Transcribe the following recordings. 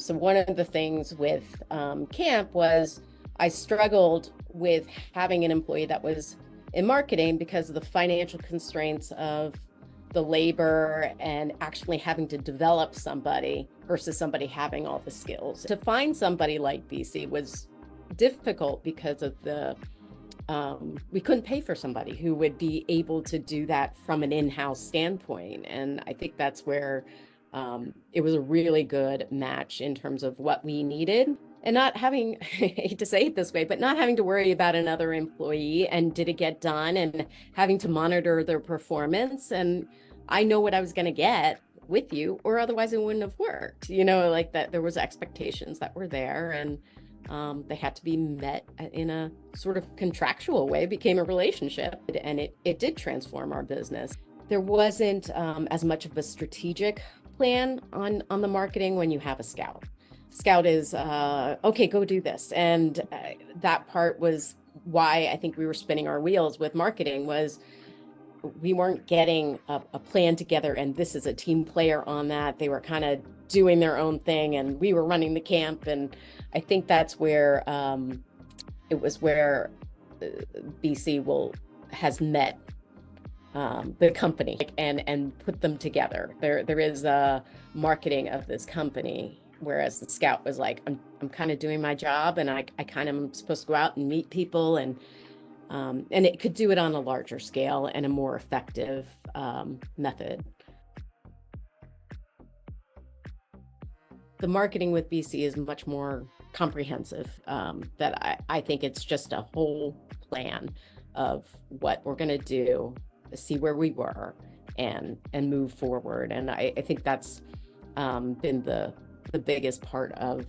So one of the things with camp was I struggled with having an employee that was in marketing because of the financial constraints of the labor and actually having to develop somebody versus somebody having all the skills. To find somebody like BC was difficult because of we couldn't pay for somebody who would be able to do that from an in-house standpoint. And I think that's where it was a really good match in terms of what we needed and not having, I hate to say it this way, but not having to worry about another employee and did it get done and having to monitor their performance. And I know what I was going to get with you, or otherwise it wouldn't have worked, like that there was expectations that were there, and they had to be met in a sort of contractual way, became a relationship, and it did transform our business. There wasn't as much of a strategic plan on the marketing when you have a scout. Scout is, okay, go do this. And that part was why I think we were spinning our wheels with marketing, was we weren't getting a plan together, and this is a team player on that. They were kind of doing their own thing, and we were running the camp. And I think that's where it was where BC has met the company and put them together. There is a marketing of this company, whereas the scout was like, I'm kind of doing my job, and I kind of am supposed to go out and meet people, and it could do it on a larger scale and a more effective method. The marketing with BC is much more comprehensive. That I think it's just a whole plan of what we're going to do, see where we were, and move forward. And I think that's been the biggest part of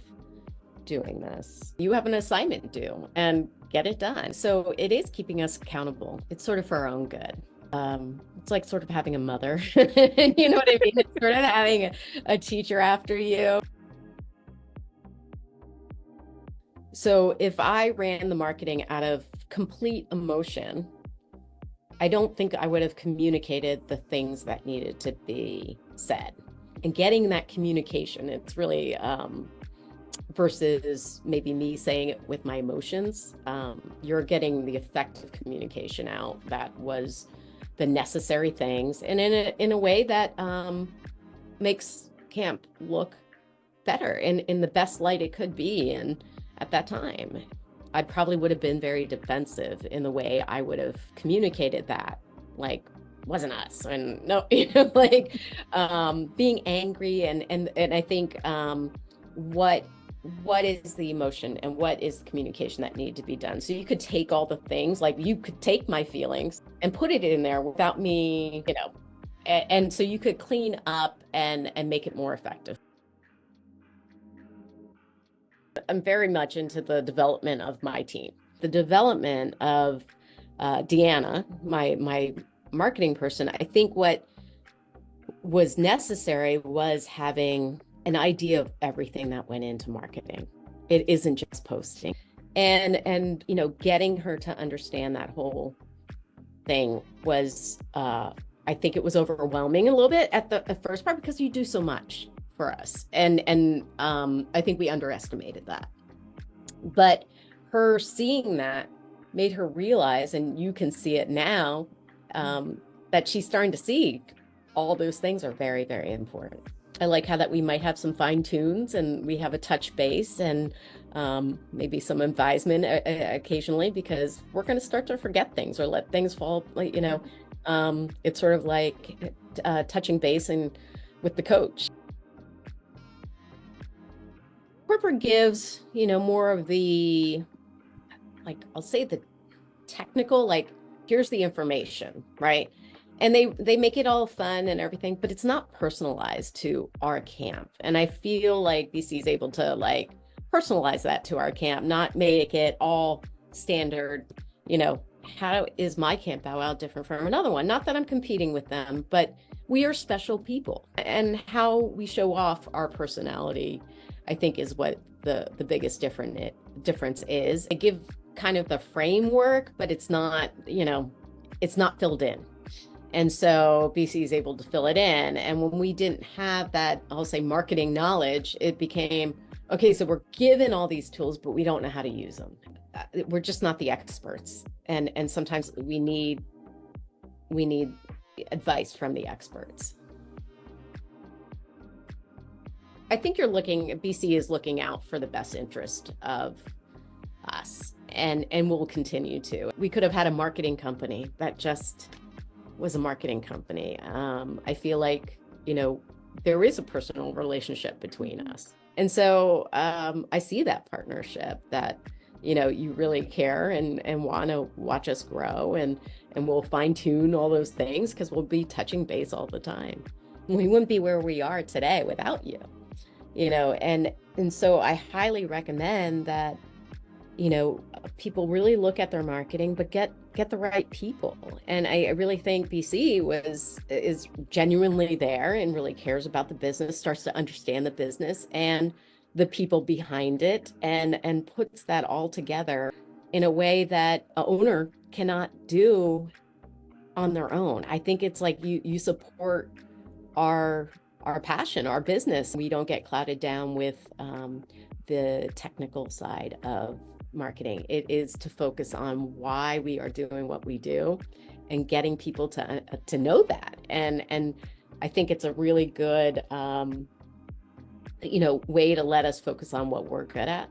doing this. You have an assignment due and get it done. So it is keeping us accountable. It's sort of for our own good. It's like sort of having a mother. You know what I mean? It's sort of having a teacher after you. So if I ran the marketing out of complete emotion, I don't think I would have communicated the things that needed to be said. And getting that communication, it's really versus maybe me saying it with my emotions, you're getting the effective communication out that was the necessary things, and in a way that makes camp look better in the best light it could be. And at that time, I probably would have been very defensive in the way I would have communicated that, like, wasn't us, and no, like being angry, and I think what is the emotion and what is the communication that needed to be done. So you could take all the things, like you could take my feelings and put it in there without me, and so you could clean up and make it more effective. I'm very much into the development of my team, the development of Deanna, my marketing person. I think what was necessary was having an idea of everything that went into marketing. It isn't just posting, and getting her to understand that whole thing was, I think it was overwhelming a little bit at the first part, because you do so much for us, and I think we underestimated that. But her seeing that made her realize, and you can see it now, that she's starting to see all those things are very, very important. I like how that we might have some fine tunes, and we have a touch base, and maybe some advisement occasionally, because we're going to start to forget things or let things fall. Like, it's sort of like touching base and with the coach. Corporate gives, more of the, like, I'll say the technical, like, here's the information, right? And they make it all fun and everything, but it's not personalized to our camp. And I feel like BC is able to, like, personalize that to our camp, not make it all standard. How is my camp powwow different from another one? Not that I'm competing with them, but we are special people, and how we show off our personality, I think, is what the biggest difference is. I give kind of the framework, but it's not, it's not filled in. And so BC is able to fill it in. And when we didn't have that, I'll say marketing knowledge, it became, okay, so we're given all these tools, but we don't know how to use them. We're just not the experts. And sometimes we need advice from the experts. I think BC is looking out for the best interest of us, and will continue to. We could have had a marketing company that just was a marketing company. I feel like, there is a personal relationship between us. And so I see that partnership that, you really care and want to watch us grow, and we'll fine tune all those things because we'll be touching base all the time. We wouldn't be where we are today without you, and so I highly recommend that, people really look at their marketing, but get the right people. And I really think BC is genuinely there and really cares about the business, starts to understand the business and the people behind it, and puts that all together in a way that an owner cannot do on their own. I think it's like you support our passion, our business. We don't get clouded down with the technical side of marketing. It is to focus on why we are doing what we do and getting people to know that. And I think it's a really good way to let us focus on what we're good at